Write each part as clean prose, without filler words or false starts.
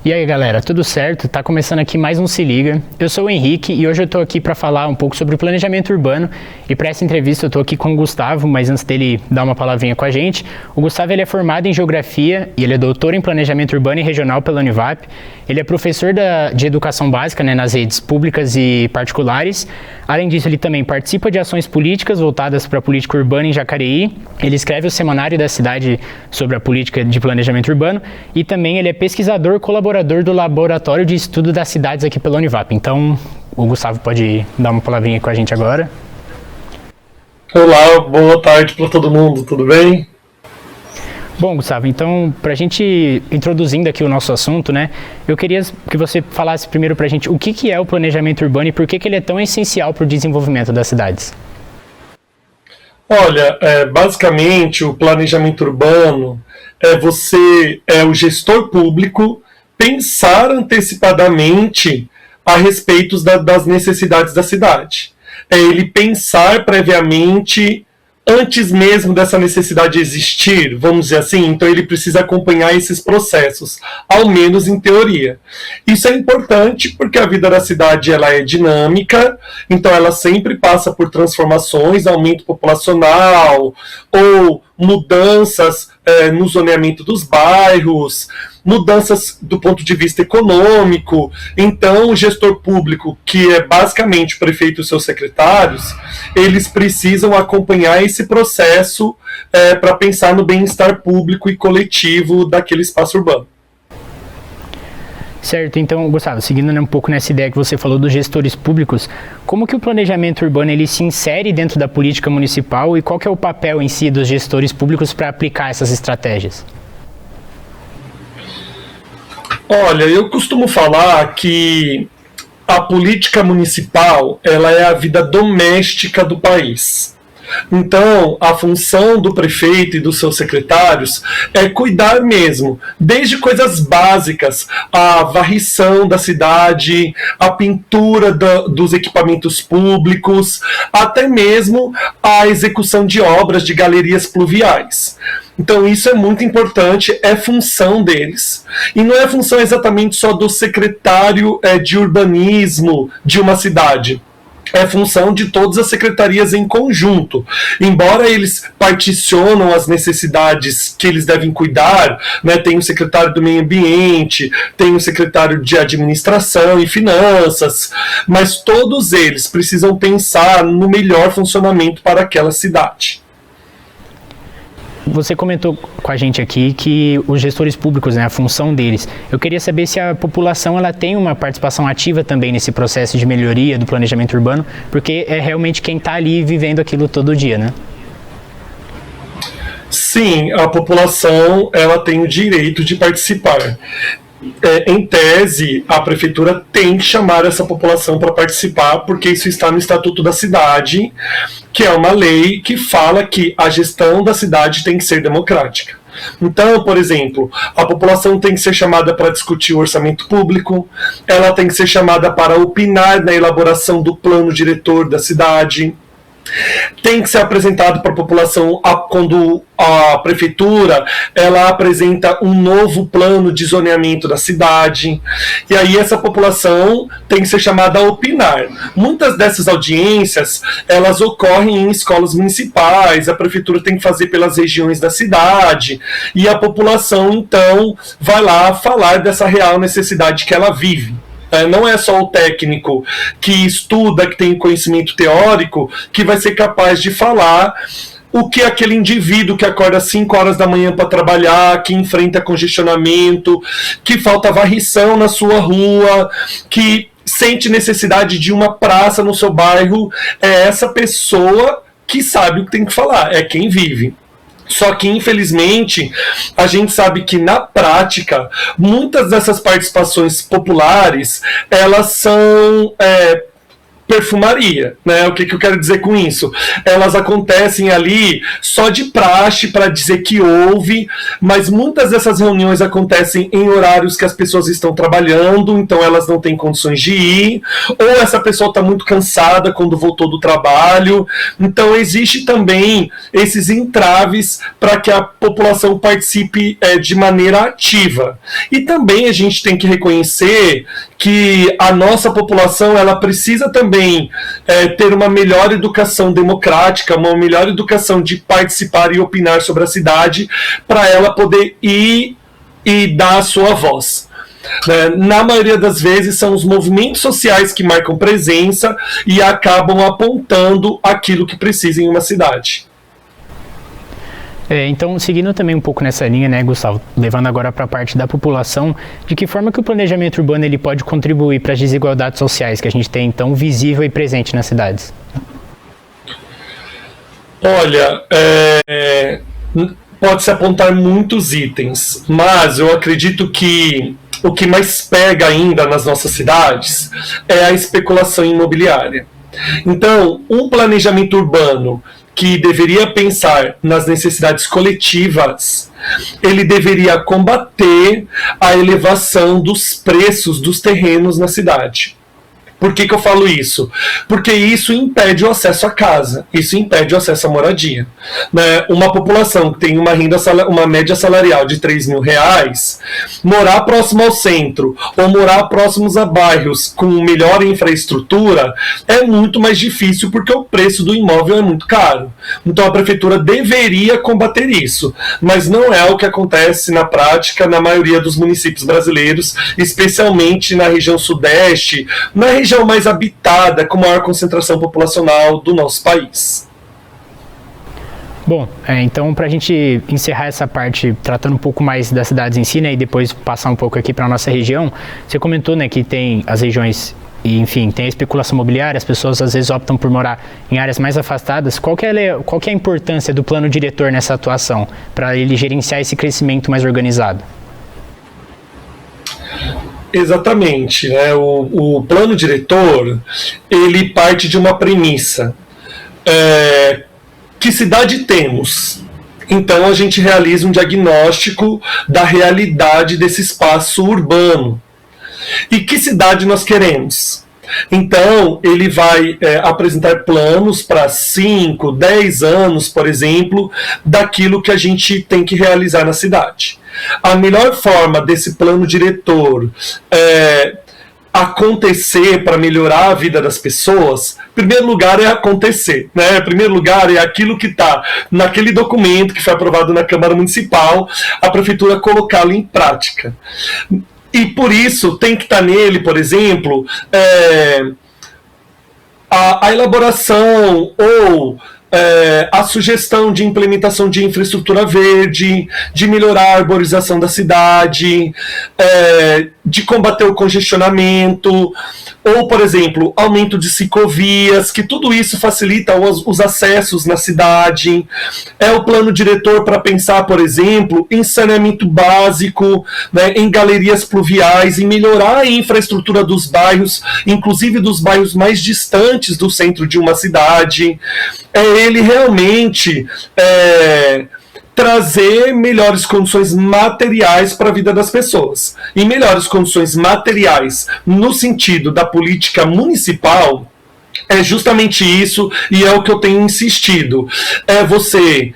E aí galera, tudo certo? Tá começando aqui mais um Se Liga. Eu sou o Henrique e hoje eu tô aqui para falar um pouco sobre o planejamento urbano. E para essa entrevista eu tô aqui com o Gustavo, mas antes dele dar uma palavrinha com a gente, o Gustavo ele é formado em Geografia e ele é doutor em Planejamento Urbano e Regional pela Univap. Ele é professor de Educação Básica, nas redes públicas e particulares. Além disso, ele também participa de ações políticas voltadas para a política urbana em Jacareí. Ele escreve o Semanário da Cidade sobre a política de planejamento urbano e também ele é pesquisador colaborador do Laboratório de Estudo das Cidades aqui pela Univap. Então, o Gustavo pode dar uma palavrinha com a gente agora. Olá, boa tarde para todo mundo, tudo bem? Bom, Gustavo, então, para a gente introduzindo aqui o nosso assunto, eu queria que você falasse primeiro para a gente o que é o planejamento urbano e por que ele é tão essencial para o desenvolvimento das cidades. Olha, basicamente o planejamento urbano você é o gestor público pensar antecipadamente a respeito das necessidades da cidade. É ele pensar previamente antes mesmo dessa necessidade existir, vamos dizer assim. Então ele precisa acompanhar esses processos, ao menos em teoria. Isso é importante porque a vida da cidade ela é dinâmica, então ela sempre passa por transformações, aumento populacional ou mudanças no zoneamento dos bairros, mudanças do ponto de vista econômico. Então o gestor público, que é basicamente o prefeito e os seus secretários, eles precisam acompanhar esse processo para pensar no bem-estar público e coletivo daquele espaço urbano. Certo, então, Gustavo, seguindo um pouco nessa ideia que você falou dos gestores públicos, como que o planejamento urbano ele se insere dentro da política municipal e qual que é o papel em si dos gestores públicos para aplicar essas estratégias? Olha, eu costumo falar que a política municipal ela é a vida doméstica do país. Então, a função do prefeito e dos seus secretários é cuidar mesmo, desde coisas básicas, a varrição da cidade, a pintura dos equipamentos públicos, até mesmo a execução de obras de galerias pluviais. Então isso é muito importante, é função deles. E não é função exatamente só do secretário de urbanismo de uma cidade. É função de todas as secretarias em conjunto. Embora eles particionam as necessidades que eles devem cuidar, tem o secretário do meio ambiente, tem o secretário de administração e finanças, mas todos eles precisam pensar no melhor funcionamento para aquela cidade. Você comentou com a gente aqui que os gestores públicos, a função deles, eu queria saber se a população ela tem uma participação ativa também nesse processo de melhoria do planejamento urbano, porque é realmente quem está ali vivendo aquilo todo dia, Sim, a população ela tem o direito de participar. Em tese, a prefeitura tem que chamar essa população para participar, porque isso está no Estatuto da Cidade, que é uma lei que fala que a gestão da cidade tem que ser democrática. Então, por exemplo, a população tem que ser chamada para discutir o orçamento público, ela tem que ser chamada para opinar na elaboração do plano diretor da cidade, tem que ser apresentado para a população quando a prefeitura ela apresenta um novo plano de zoneamento da cidade, e aí essa população tem que ser chamada a opinar. Muitas dessas audiências elas ocorrem em escolas municipais, a prefeitura tem que fazer pelas regiões da cidade, e a população então vai lá falar dessa real necessidade que ela vive. Não é só o técnico que estuda, que tem conhecimento teórico, que vai ser capaz de falar o que aquele indivíduo que acorda às 5 horas da manhã para trabalhar, que enfrenta congestionamento, que falta varrição na sua rua, que sente necessidade de uma praça no seu bairro. É essa pessoa que sabe o que tem que falar, é quem vive. Só que, infelizmente, a gente sabe que, na prática, muitas dessas participações populares, elas são perfumaria, né? O que eu quero dizer com isso? Elas acontecem ali só de praxe para dizer que houve, mas muitas dessas reuniões acontecem em horários que as pessoas estão trabalhando, então elas não têm condições de ir, ou essa pessoa está muito cansada quando voltou do trabalho. Então existe também esses entraves para que a população participe de maneira ativa. E também a gente tem que reconhecer que a nossa população ela precisa também ter uma melhor educação democrática, uma melhor educação de participar e opinar sobre a cidade, para ela poder ir e dar a sua voz. Na maioria das vezes são os movimentos sociais que marcam presença e acabam apontando aquilo que precisa em uma cidade. Então, seguindo também um pouco nessa linha, né, Gustavo, levando agora para a parte da população, de que forma que o planejamento urbano ele pode contribuir para as desigualdades sociais que a gente tem tão visível e presente nas cidades? Olha, pode-se apontar muitos itens, mas eu acredito que o que mais pega ainda nas nossas cidades é a especulação imobiliária. Então, um planejamento urbano que deveria pensar nas necessidades coletivas, ele deveria combater a elevação dos preços dos terrenos na cidade. Por que eu falo isso? Porque isso impede o acesso à casa, isso impede o acesso à moradia. Né? Uma população que tem uma média salarial de R$3.000, morar próximo ao centro ou morar próximos a bairros com melhor infraestrutura é muito mais difícil porque o preço do imóvel é muito caro. Então a prefeitura deveria combater isso, mas não é o que acontece na prática na maioria dos municípios brasileiros, especialmente na região sudeste, na região mais habitada, com maior concentração populacional do nosso país. Bom, então para a gente encerrar essa parte tratando um pouco mais das cidades em si, né, e depois passar um pouco aqui para a nossa região, você comentou, né, que tem as regiões, e, enfim, tem a especulação imobiliária, as pessoas às vezes optam por morar em áreas mais afastadas. Qual que é a importância do plano diretor nessa atuação, para ele gerenciar esse crescimento mais organizado? Exatamente, né? O plano diretor, ele parte de uma premissa. Que cidade temos? Então a gente realiza um diagnóstico da realidade desse espaço urbano. E que cidade nós queremos? Então, ele vai apresentar planos para 5, 10 anos, por exemplo, daquilo que a gente tem que realizar na cidade. A melhor forma desse plano diretor acontecer para melhorar a vida das pessoas, em primeiro lugar é acontecer, né? Em primeiro lugar é aquilo que está naquele documento que foi aprovado na Câmara Municipal, a Prefeitura colocá-lo em prática. E por isso tem que estar nele, por exemplo, a elaboração ou a sugestão de implementação de infraestrutura verde, de melhorar a arborização da cidade, de combater o congestionamento, ou, por exemplo, aumento de ciclovias, que tudo isso facilita os acessos na cidade. É o plano diretor para pensar, por exemplo, em saneamento básico, né, em galerias pluviais, em melhorar a infraestrutura dos bairros, inclusive dos bairros mais distantes do centro de uma cidade. Ele realmente trazer melhores condições materiais para a vida das pessoas. E melhores condições materiais no sentido da política municipal é justamente isso, e é o que eu tenho insistido. É você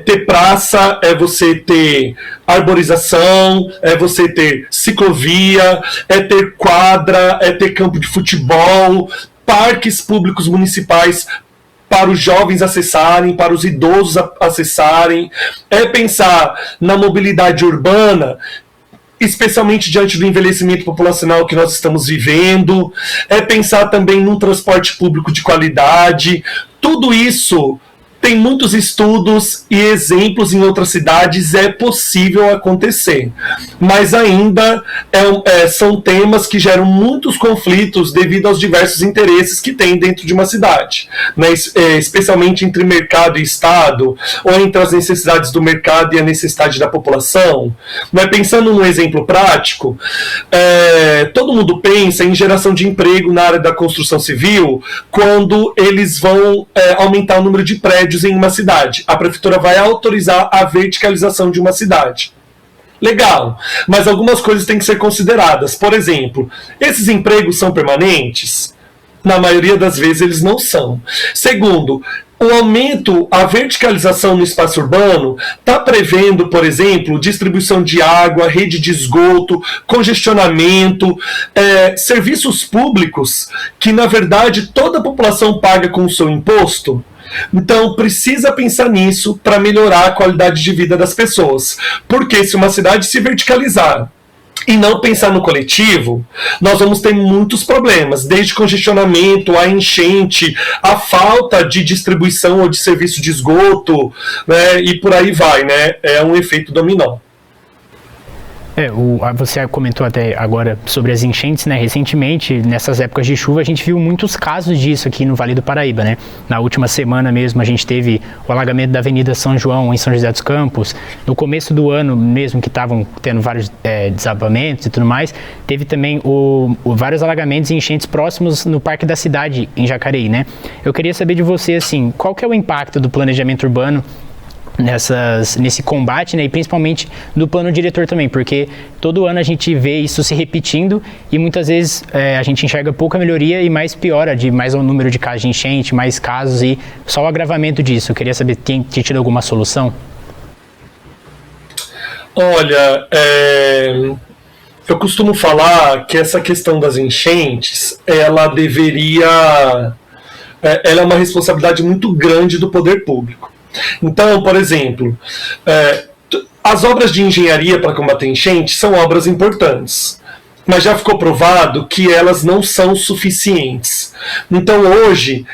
ter praça, é você ter arborização, é você ter ciclovia, é ter quadra, é ter campo de futebol, parques públicos municipais para os jovens acessarem, para os idosos acessarem, é pensar na mobilidade urbana, especialmente diante do envelhecimento populacional que nós estamos vivendo, é pensar também num transporte público de qualidade. Tudo isso tem muitos estudos e exemplos em outras cidades, é possível acontecer, mas ainda são temas que geram muitos conflitos devido aos diversos interesses que tem dentro de uma cidade, né? Especialmente entre mercado e Estado, ou entre as necessidades do mercado e a necessidade da população, né? Pensando num exemplo prático, todo mundo pensa em geração de emprego na área da construção civil quando eles vão aumentar o número de prédios em uma cidade. A prefeitura vai autorizar a verticalização de uma cidade. Legal, mas algumas coisas têm que ser consideradas. Por exemplo, esses empregos são permanentes? Na maioria das vezes eles não são. Segundo, o aumento, a verticalização no espaço urbano está prevendo, por exemplo, distribuição de água, rede de esgoto, congestionamento, serviços públicos que, na verdade, toda a população paga com o seu imposto. Então, precisa pensar nisso para melhorar a qualidade de vida das pessoas. Porque se uma cidade se verticalizar e não pensar no coletivo, nós vamos ter muitos problemas, desde congestionamento, a enchente, a falta de distribuição ou de serviço de esgoto, né, e por aí vai, né? É um efeito dominó. Você comentou até agora sobre as enchentes, né? Recentemente, nessas épocas de chuva, a gente viu muitos casos disso aqui no Vale do Paraíba, né? Na última semana mesmo, a gente teve o alagamento da Avenida São João, em São José dos Campos. No começo do ano mesmo, que estavam tendo vários desabamentos e tudo mais, teve também vários alagamentos e enchentes próximos no Parque da Cidade, em Jacareí, né? Eu queria saber de você, assim, qual que é o impacto do planejamento urbano nesse combate, né, e principalmente do plano diretor também, porque todo ano a gente vê isso se repetindo e muitas vezes a gente enxerga pouca melhoria e mais piora, mais o número de casos de enchente, mais casos e só o agravamento disso. Eu queria saber, tem tido alguma solução? Olha, eu costumo falar que essa questão das enchentes, ela é uma responsabilidade muito grande do poder público. Então, por exemplo, as obras de engenharia para combater enchente são obras importantes, mas já ficou provado que elas não são suficientes. Então, hoje,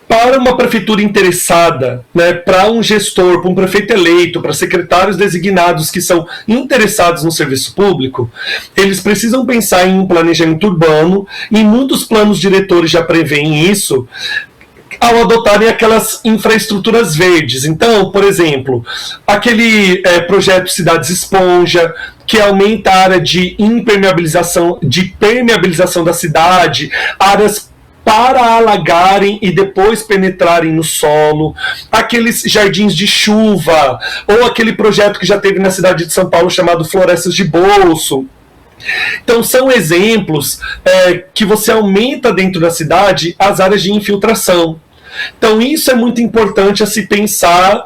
para uma prefeitura interessada, né, para um gestor, para um prefeito eleito, para secretários designados que são interessados no serviço público, eles precisam pensar em um planejamento urbano, e muitos planos diretores já prevêem isso, ao adotarem aquelas infraestruturas verdes. Então, por exemplo, aquele projeto Cidades Esponja, que aumenta a área de permeabilização da cidade, áreas para alagarem e depois penetrarem no solo, aqueles jardins de chuva, ou aquele projeto que já teve na cidade de São Paulo chamado Florestas de Bolso. Então são exemplos que você aumenta dentro da cidade as áreas de infiltração. Então isso é muito importante a se pensar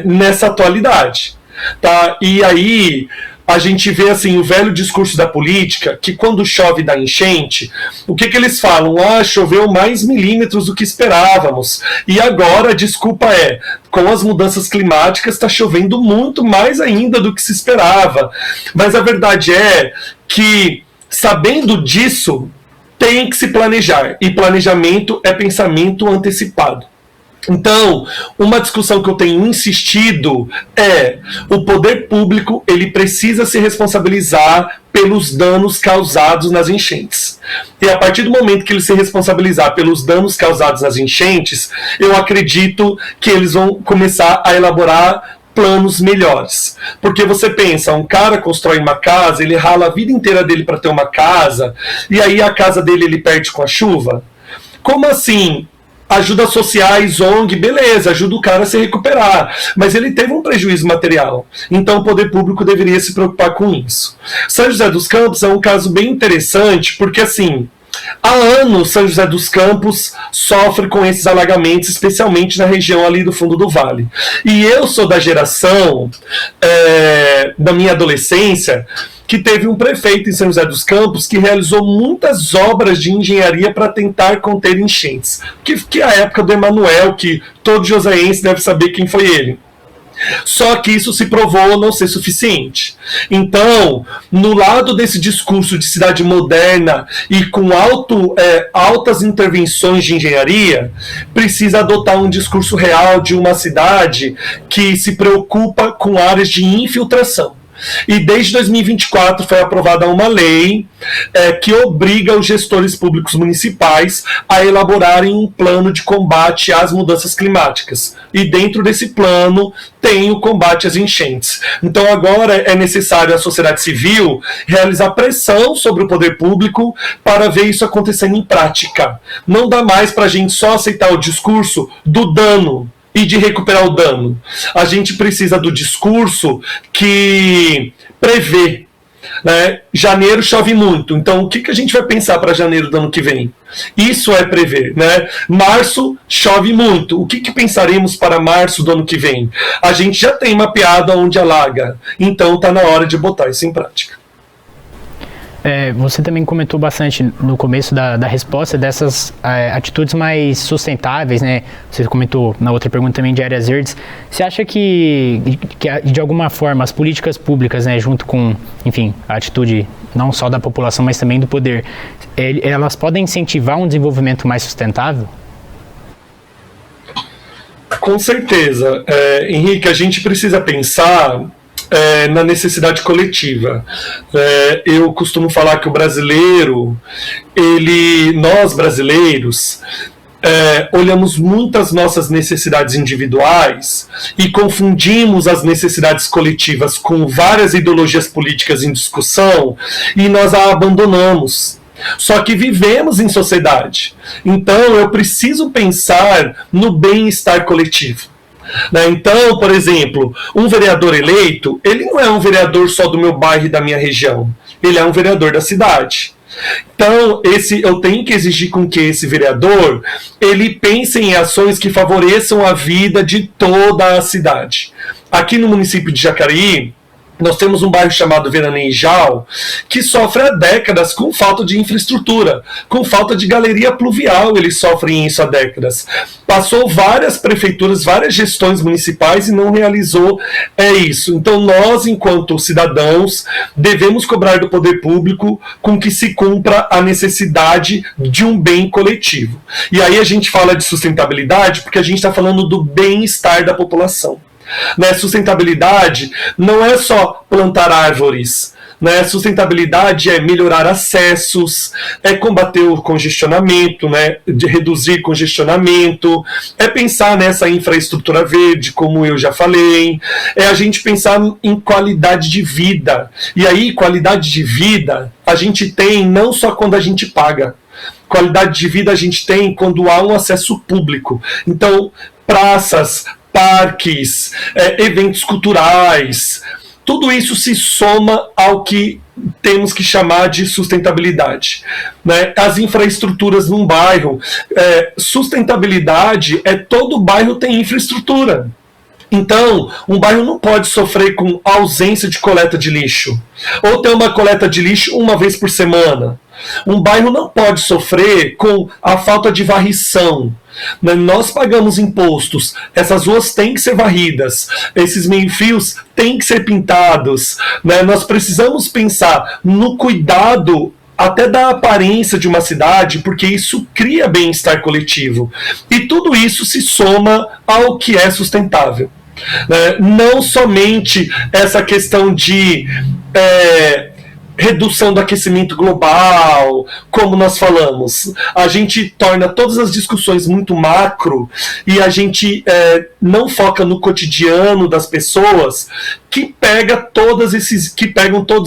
nessa atualidade, tá? E aí a gente vê assim o velho discurso da política, que quando chove dá enchente, o que eles falam? Choveu mais milímetros do que esperávamos, e agora a desculpa com as mudanças climáticas está chovendo muito mais ainda do que se esperava. Mas a verdade é que, sabendo disso, tem que se planejar, e planejamento é pensamento antecipado. Então, uma discussão que eu tenho insistido o poder público, ele precisa se responsabilizar pelos danos causados nas enchentes. E a partir do momento que ele se responsabilizar pelos danos causados nas enchentes, eu acredito que eles vão começar a elaborar planos melhores. Porque você pensa, um cara constrói uma casa, ele rala a vida inteira dele para ter uma casa, e aí a casa dele ele perde com a chuva? Como assim? Ajudas sociais, ONG, beleza, ajuda o cara a se recuperar, mas ele teve um prejuízo material. Então o poder público deveria se preocupar com isso. São José dos Campos é um caso bem interessante, porque assim, há anos São José dos Campos sofre com esses alagamentos, especialmente na região ali do fundo do vale. E eu sou da geração da minha adolescência que teve um prefeito em São José dos Campos que realizou muitas obras de engenharia para tentar conter enchentes. Que é a época do Emanuel, que todo joseense deve saber quem foi ele. Só que isso se provou não ser suficiente. Então, no lado desse discurso de cidade moderna e com altas intervenções de engenharia, precisa adotar um discurso real de uma cidade que se preocupa com áreas de infiltração. E desde 2024 foi aprovada uma lei que obriga os gestores públicos municipais a elaborarem um plano de combate às mudanças climáticas. E dentro desse plano tem o combate às enchentes. Então agora é necessário a sociedade civil realizar pressão sobre o poder público para ver isso acontecendo em prática. Não dá mais para a gente só aceitar o discurso do dano e de recuperar o dano. A gente precisa do discurso que prevê. Né? Janeiro chove muito, então o que a gente vai pensar para janeiro do ano que vem? Isso é prever. Né? Março chove muito, o que pensaremos para março do ano que vem? A gente já tem mapeado onde alaga, então está na hora de botar isso em prática. Você também comentou bastante no começo da resposta dessas atitudes mais sustentáveis, né? Você comentou na outra pergunta também de áreas verdes. Você acha que de alguma forma as políticas públicas, né, junto com, enfim, a atitude não só da população, mas também do poder, elas podem incentivar um desenvolvimento mais sustentável? Com certeza. Henrique, a gente precisa pensar na necessidade coletiva. Eu costumo falar que o brasileiro, nós brasileiros, olhamos muitas nossas necessidades individuais e confundimos as necessidades coletivas com várias ideologias políticas em discussão e nós a abandonamos. Só que vivemos em sociedade. Então eu preciso pensar no bem-estar coletivo. Então, por exemplo, um vereador eleito, ele não é um vereador só do meu bairro e da minha região, ele é um vereador da cidade. Então, eu tenho que exigir com que esse vereador ele pense em ações que favoreçam a vida de toda a cidade. Aqui no município de Jacareí, nós temos um bairro chamado Veranejal, que sofre há décadas com falta de infraestrutura, com falta de galeria pluvial, eles sofrem isso há décadas. Passou várias prefeituras, várias gestões municipais e não realizou isso. Então nós, enquanto cidadãos, devemos cobrar do poder público com que se cumpra a necessidade de um bem coletivo. E aí a gente fala de sustentabilidade porque a gente está falando do bem-estar da população. Sustentabilidade não é só plantar árvores. Sustentabilidade é melhorar acessos, é combater o congestionamento, de reduzir congestionamento, é pensar nessa infraestrutura verde, como eu já falei, é a gente pensar em qualidade de vida. E aí, qualidade de vida a gente tem não só quando a gente paga. Qualidade de vida a gente tem quando há um acesso público. Então, praças, parques, eventos culturais, tudo isso se soma ao que temos que chamar de sustentabilidade. As infraestruturas num bairro, sustentabilidade todo bairro tem infraestrutura. Então, um bairro não pode sofrer com ausência de coleta de lixo, ou ter uma coleta de lixo uma vez por semana. Um bairro não pode sofrer com a falta de varrição. Nós pagamos impostos, essas ruas têm que ser varridas, esses meio-fios têm que ser pintados. Nós precisamos pensar no cuidado até da aparência de uma cidade, porque isso cria bem-estar coletivo. E tudo isso se soma ao que é sustentável. Não somente essa questão de redução do aquecimento global, como nós falamos. A gente torna todas as discussões muito macro e a gente não foca no cotidiano das pessoas que pegam todos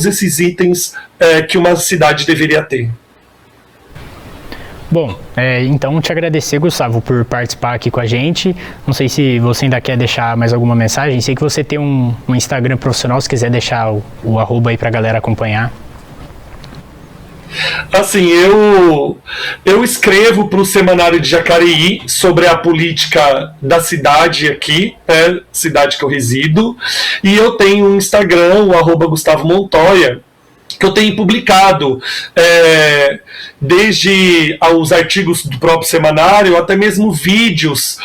esses itens que uma cidade deveria ter. Bom, então te agradecer, Gustavo, por participar aqui com a gente. Não sei se você ainda quer deixar mais alguma mensagem. Sei que você tem um Instagram profissional, se quiser deixar o arroba aí pra galera acompanhar. Assim, eu escrevo para o Semanário de Jacareí sobre a política da cidade aqui, cidade que eu resido, e eu tenho um Instagram, o @Gustavo Montoya, que eu tenho publicado, desde os artigos do próprio semanário, até mesmo vídeos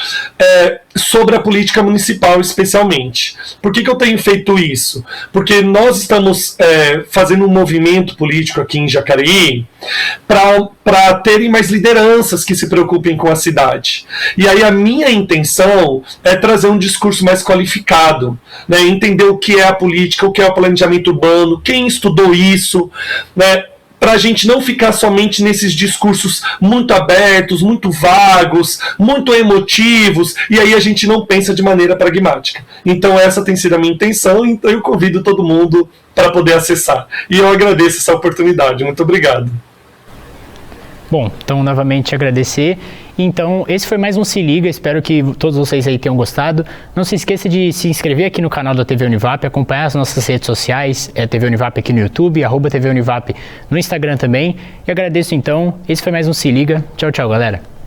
sobre a política municipal especialmente. Por que eu tenho feito isso? Porque nós estamos fazendo um movimento político aqui em Jacareí para terem mais lideranças que se preocupem com a cidade. E aí a minha intenção é trazer um discurso mais qualificado, né? Entender o que é a política, o que é o planejamento urbano, quem estudou isso, né? Para a gente não ficar somente nesses discursos muito abertos, muito vagos, muito emotivos, e aí a gente não pensa de maneira pragmática. Então essa tem sido a minha intenção, então eu convido todo mundo para poder acessar. E eu agradeço essa oportunidade. Muito obrigado. Bom, então novamente agradecer. Então, esse foi mais um Se Liga, espero que todos vocês aí tenham gostado. Não se esqueça de se inscrever aqui no canal da TV Univap, acompanhar as nossas redes sociais, TV Univap aqui no YouTube, @TV Univap no Instagram também. E agradeço então, esse foi mais um Se Liga. Tchau, tchau, galera.